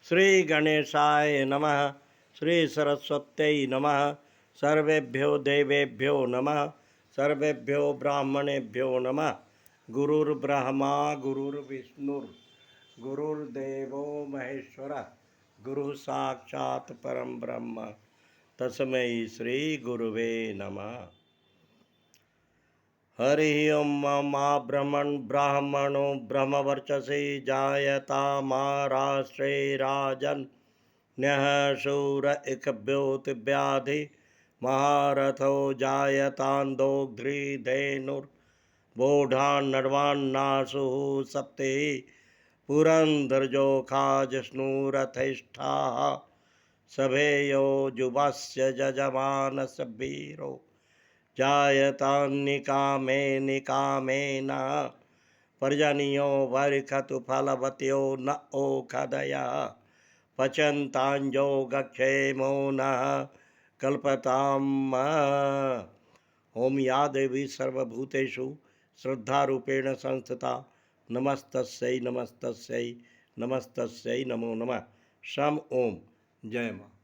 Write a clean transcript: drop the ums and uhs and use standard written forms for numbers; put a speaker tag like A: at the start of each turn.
A: श्री गणेशाय नमः। श्री सरस्वत्यै नमः। सर्वेभ्यो देवेभ्यो नमः। सर्वेभ्यो ब्राह्मणेभ्यो नमः। गुरुर्ब्रह्मा गुरुर्विष्णुर् गुरुर्देवो महेश्वरः गुरु साक्षात् परम ब्रह्म तस्मै श्री गुरुवे नमः। हरि ओम मा ब्राह्मणो ब्रह्मवर्चसे जायता महाराष्ट्रे राजन् न्यः शूर इकभ्योतिव्याधि महारथो जायतान्दोग्ध्री धेनुर्बोढान् नर्वान्नाशुः सप्ते पुरन्दरजोखाजश्नुरथैष्ठाः सभेयो जुवस्य जजमानस्य वीरो जायतान्निकामे निकामेन पर्जन्यो वर्षतु फलवत्यो न ओखदयः पचन्ताञ्जो गक्षेमो नः कल्पताम्। ओम या देवी सर्वभूतेषु श्रद्धारूपेण संस्थिता नमस्तस्यै नमस्तस्यै नमस्तस्यै नमो नमः। शम ओम। जय माँ।